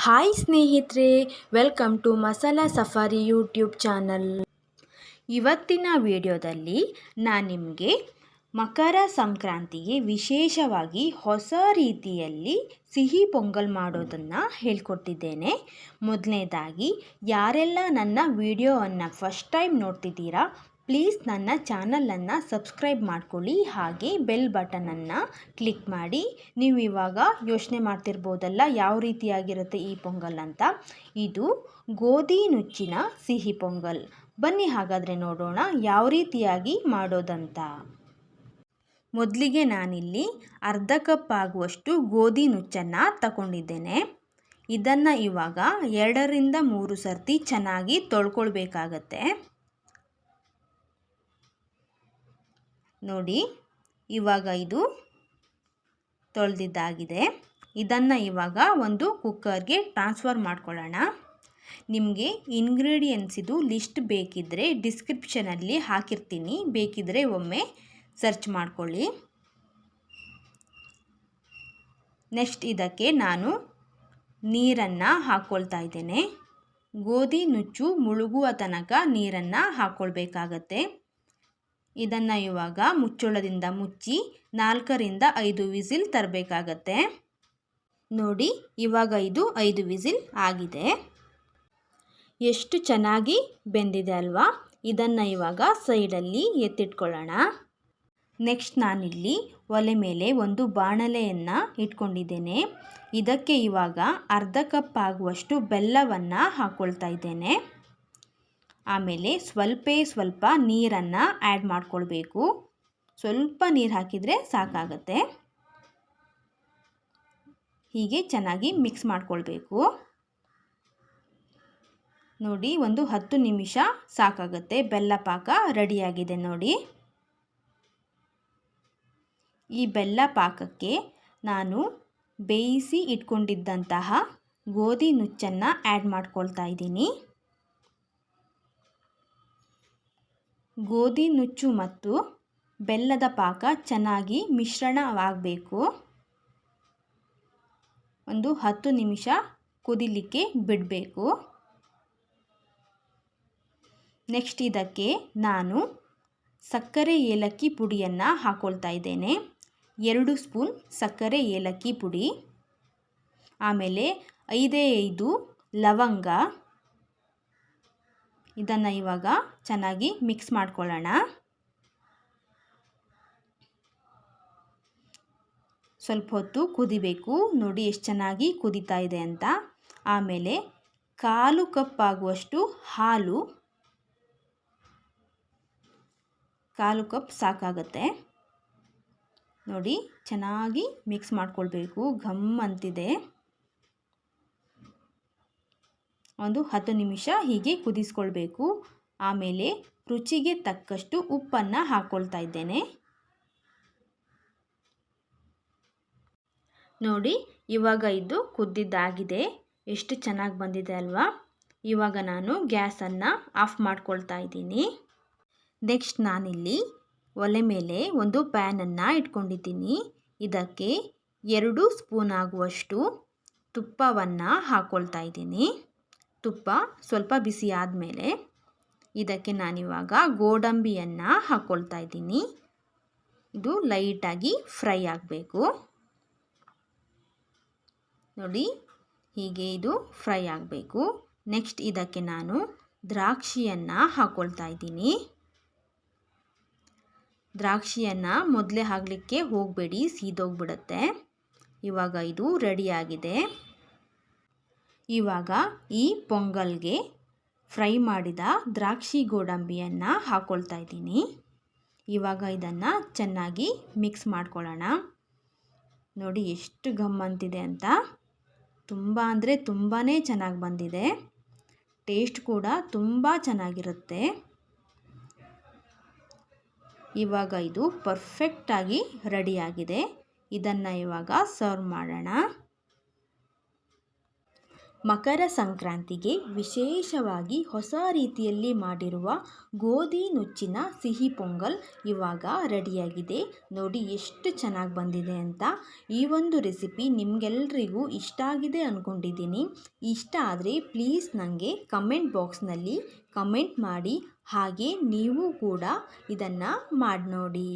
Hi ಸ್ನೇಹಿತರೆ, welcome to Masala Safari YouTube channel. ಇವತ್ತಿನ ವಿಡಿಯೋದಲ್ಲಿ ನಾನು ನಿಮಗೆ ಮಕರ ಸಂಕ್ರಾಂತಿಗೆ ವಿಶೇಷವಾಗಿ ಹೊಸ ರೀತಿಯಲ್ಲಿ ಸಿಹಿ ಪೊಂಗಲ್ ಮಾಡೋದನ್ನು ಹೇಳ್ಕೊಡ್ತಿದ್ದೇನೆ. ಮೊದಲನೇದಾಗಿ ಯಾರೆಲ್ಲ ನನ್ನ ವಿಡಿಯೋವನ್ನು ಫಸ್ಟ್ ಟೈಮ್ ನೋಡ್ತಿದ್ದೀರಾ, ಪ್ಲೀಸ್ ನನ್ನ ಚಾನಲನ್ನು ಸಬ್ಸ್ಕ್ರೈಬ್ ಮಾಡ್ಕೊಳ್ಳಿ, ಹಾಗೆ ಬೆಲ್ ಬಟನನ್ನು ಕ್ಲಿಕ್ ಮಾಡಿ. ನೀವು ಇವಾಗ ಯೋಚನೆ ಮಾಡ್ತಿರ್ಬೋದಲ್ಲ ಯಾವ ರೀತಿಯಾಗಿರುತ್ತೆ ಈ ಪೊಂಗಲ್ ಅಂತ. ಇದು ಗೋಧಿ ನುಚ್ಚಿನ ಸಿಹಿ ಪೊಂಗಲ್. ಬನ್ನಿ ಹಾಗಾದರೆ ನೋಡೋಣ ಯಾವ ರೀತಿಯಾಗಿ ಮಾಡೋದಂತ. ಮೊದಲಿಗೆ ನಾನಿಲ್ಲಿ ಅರ್ಧ ಕಪ್ ಆಗುವಷ್ಟು ಗೋಧಿ ನುಚ್ಚನ್ನು ತಗೊಂಡಿದ್ದೇನೆ. ಇದನ್ನು ಇವಾಗ 2ರಿಂದ 3 ಸರ್ತಿ ಚೆನ್ನಾಗಿ ತೊಳ್ಕೊಳ್ಬೇಕಾಗತ್ತೆ. ನೋಡಿ, ಇವಾಗ ಇದು ತೊಳೆದಿದ್ದಾಗಿದೆ. ಇದನ್ನು ಇವಾಗ ಒಂದು ಕುಕ್ಕರ್ಗೆ ಟ್ರಾನ್ಸ್ಫರ್ ಮಾಡ್ಕೊಳ್ಳೋಣ. ನಿಮಗೆ ಇಂಗ್ರೀಡಿಯೆಂಟ್ಸಿದು ಲಿಸ್ಟ್ ಬೇಕಿದ್ದರೆ ಡಿಸ್ಕ್ರಿಪ್ಷನಲ್ಲಿ ಹಾಕಿರ್ತೀನಿ, ಬೇಕಿದ್ದರೆ ಒಮ್ಮೆ ಸರ್ಚ್ ಮಾಡ್ಕೊಳ್ಳಿ. ನೆಕ್ಸ್ಟ್ ಇದಕ್ಕೆ ನಾನು ನೀರನ್ನು ಹಾಕ್ಕೊಳ್ತಾ ಇದ್ದೇನೆ. ಗೋಧಿ ನುಚ್ಚು ಮುಳುಗುವ ತನಕ ನೀರನ್ನು ಹಾಕ್ಕೊಳ್ಬೇಕಾಗತ್ತೆ. ಇದನ್ನು ಇವಾಗ ಮುಚ್ಚಳದಿಂದ ಮುಚ್ಚಿ 4ರಿಂದ 5 ವಿಸಿಲ್ ತರಬೇಕಾಗತ್ತೆ. ನೋಡಿ, ಇವಾಗ ಇದು 5 ವಿಸಿಲ್ ಆಗಿದೆ. ಎಷ್ಟು ಚೆನ್ನಾಗಿ ಬೆಂದಿದೆ ಅಲ್ವಾ. ಇದನ್ನು ಇವಾಗ ಸೈಡಲ್ಲಿ ಎತ್ತಿಟ್ಕೊಳ್ಳೋಣ. ನೆಕ್ಸ್ಟ್ ನಾನಿಲ್ಲಿ ಒಲೆ ಮೇಲೆ ಒಂದು ಬಾಣಲೆಯನ್ನು ಇಟ್ಕೊಂಡಿದ್ದೇನೆ. ಇದಕ್ಕೆ ಇವಾಗ ಅರ್ಧ ಕಪ್ ಆಗುವಷ್ಟು ಬೆಲ್ಲವನ್ನು ಹಾಕ್ಕೊಳ್ತಾ ಇದ್ದೇನೆ. ಆಮೇಲೆ ಸ್ವಲ್ಪ ನೀರನ್ನು ಆ್ಯಡ್ ಮಾಡ್ಕೊಳ್ಬೇಕು. ಸ್ವಲ್ಪ ನೀರು ಹಾಕಿದರೆ ಸಾಕಾಗತ್ತೆ. ಹೀಗೆ ಚೆನ್ನಾಗಿ ಮಿಕ್ಸ್ ಮಾಡ್ಕೊಳ್ಬೇಕು. ನೋಡಿ, ಒಂದು 10 ನಿಮಿಷ ಸಾಕಾಗುತ್ತೆ. ಬೆಲ್ಲ ಪಾಕ ರೆಡಿಯಾಗಿದೆ ನೋಡಿ. ಈ ಬೆಲ್ಲ ಪಾಕಕ್ಕೆ ನಾನು ಬೇಯಿಸಿ ಇಟ್ಕೊಂಡಿದ್ದಂತಹ ಗೋಧಿ ನುಚ್ಚನ್ನು ಆ್ಯಡ್ ಮಾಡ್ಕೊಳ್ತಾ ಇದ್ದೀನಿ. ಗೋಧಿ ನುಚ್ಚು ಮತ್ತು ಬೆಲ್ಲದ ಪಾಕ ಚೆನ್ನಾಗಿ ಮಿಶ್ರಣವಾಗಬೇಕು. ಒಂದು 10 ನಿಮಿಷ ಕುದಿಲಿಕ್ಕೆ ಬಿಡಬೇಕು. ನೆಕ್ಸ್ಟ್ ಇದಕ್ಕೆ ನಾನು ಸಕ್ಕರೆ ಏಲಕ್ಕಿ ಪುಡಿಯನ್ನು ಹಾಕ್ಕೊಳ್ತಾ ಇದ್ದೇನೆ. 2 ಸ್ಪೂನ್ ಸಕ್ಕರೆ ಏಲಕ್ಕಿ ಪುಡಿ. ಆಮೇಲೆ 5 ಲವಂಗ. ಇದನ್ನು ಇವಾಗ ಚೆನ್ನಾಗಿ ಮಿಕ್ಸ್ ಮಾಡ್ಕೊಳ್ಳೋಣ. ಸ್ವಲ್ಪ ಹೊತ್ತು ಕುದಿಬೇಕು. ನೋಡಿ ಎಷ್ಟು ಚೆನ್ನಾಗಿ ಕುದೀತಾ ಇದೆ ಅಂತ. ಆಮೇಲೆ 1/4 ಕಪ್ ಆಗುವಷ್ಟು ಹಾಲು. 1/4 ಕಪ್ ಸಾಕಾಗತ್ತೆ. ನೋಡಿ, ಚೆನ್ನಾಗಿ ಮಿಕ್ಸ್ ಮಾಡ್ಕೊಳ್ಬೇಕು. ಘಮ್ ಅಂತಿದೆ. ಒಂದು 10 ನಿಮಿಷ ಹೀಗೆ ಕುದಿಸ್ಕೊಳ್ಬೇಕು. ಆಮೇಲೆ ರುಚಿಗೆ ತಕ್ಕಷ್ಟು ಉಪ್ಪನ್ನು ಹಾಕ್ಕೊಳ್ತಾ ಇದ್ದೇನೆ. ನೋಡಿ, ಇವಾಗ ಇದು ಕುದ್ದಿದ್ದಾಗಿದೆ. ಎಷ್ಟು ಚೆನ್ನಾಗಿ ಬಂದಿದೆ ಅಲ್ವಾ. ಇವಾಗ ನಾನು ಗ್ಯಾಸನ್ನು ಆಫ್ ಮಾಡ್ಕೊಳ್ತಾ ಇದ್ದೀನಿ. ನೆಕ್ಸ್ಟ್ ನಾನಿಲ್ಲಿ ಒಲೆ ಮೇಲೆ ಒಂದು ಪ್ಯಾನನ್ನು ಇಟ್ಕೊಂಡಿದ್ದೀನಿ. ಇದಕ್ಕೆ 2 ಸ್ಪೂನ್ ಆಗುವಷ್ಟು ತುಪ್ಪವನ್ನು ಹಾಕ್ಕೊಳ್ತಾ ಇದ್ದೀನಿ. ತುಪ್ಪ ಸ್ವಲ್ಪ ಬಿಸಿ ಆದಮೇಲೆ ಇದಕ್ಕೆ ನಾನಿವಾಗ ಗೋಡಂಬಿಯನ್ನು ಹಾಕ್ಕೊಳ್ತಾ ಇದ್ದೀನಿ. ಇದು ಲೈಟಾಗಿ ಫ್ರೈ ಆಗಬೇಕು. ನೋಡಿ, ಹೀಗೆ ಇದು ಫ್ರೈ ಆಗಬೇಕು. ನೆಕ್ಸ್ಟ್ ಇದಕ್ಕೆ ನಾನು ದ್ರಾಕ್ಷಿಯನ್ನು ಹಾಕ್ಕೊಳ್ತಾ ಇದ್ದೀನಿ. ದ್ರಾಕ್ಷಿಯನ್ನು ಮೊದಲೇ ಹಾಕಲಿಕ್ಕೆ ಹೋಗಬೇಡಿ, ಸೀದೋಗ್ಬಿಡುತ್ತೆ. ಇವಾಗ ಇದು ರೆಡಿಯಾಗಿದೆ. ಇವಾಗ ಈ ಪೊಂಗಲ್ಗೆ ಫ್ರೈ ಮಾಡಿದ ದ್ರಾಕ್ಷಿ ಗೋಡಂಬಿಯನ್ನು ಹಾಕ್ಕೊಳ್ತಾ ಇದ್ದೀನಿ. ಇವಾಗ ಇದನ್ನು ಚೆನ್ನಾಗಿ ಮಿಕ್ಸ್ ಮಾಡ್ಕೊಳ್ಳೋಣ. ನೋಡಿ ಎಷ್ಟು ಘಮ್ ಅಂತಿದೆ ಅಂತ. ತುಂಬ ಅಂದರೆ ತುಂಬಾ ಚೆನ್ನಾಗಿ ಬಂದಿದೆ. ಟೇಸ್ಟ್ ಕೂಡ ತುಂಬ ಚೆನ್ನಾಗಿರುತ್ತೆ. ಇವಾಗ ಇದು ಪರ್ಫೆಕ್ಟಾಗಿ ರೆಡಿಯಾಗಿದೆ. ಇದನ್ನು ಇವಾಗ ಸರ್ವ್ ಮಾಡೋಣ. ಮಕರ ಸಂಕ್ರಾಂತಿಗೆ ವಿಶೇಷವಾಗಿ ಹೊಸ ರೀತಿಯಲ್ಲಿ ಮಾಡಿರುವ ಗೋಧಿ ನುಚ್ಚಿನ ಸಿಹಿ ಪೊಂಗಲ್ ಇವಾಗ ರೆಡಿಯಾಗಿದೆ. ನೋಡಿ ಎಷ್ಟು ಚೆನ್ನಾಗಿ ಬಂದಿದೆ ಅಂತ. ಈ ಒಂದು ರೆಸಿಪಿ ನಿಮಗೆಲ್ರಿಗೂ ಇಷ್ಟ ಆಗಿದೆ ಅಂದ್ಕೊಂಡಿದ್ದೀನಿ. ಇಷ್ಟ ಆದರೆ ಪ್ಲೀಸ್ ನನಗೆ ಕಮೆಂಟ್ ಬಾಕ್ಸ್ನಲ್ಲಿ ಕಮೆಂಟ್ ಮಾಡಿ. ಹಾಗೆ ನೀವು ಕೂಡ ಇದನ್ನು ಮಾಡಿ ನೋಡಿ.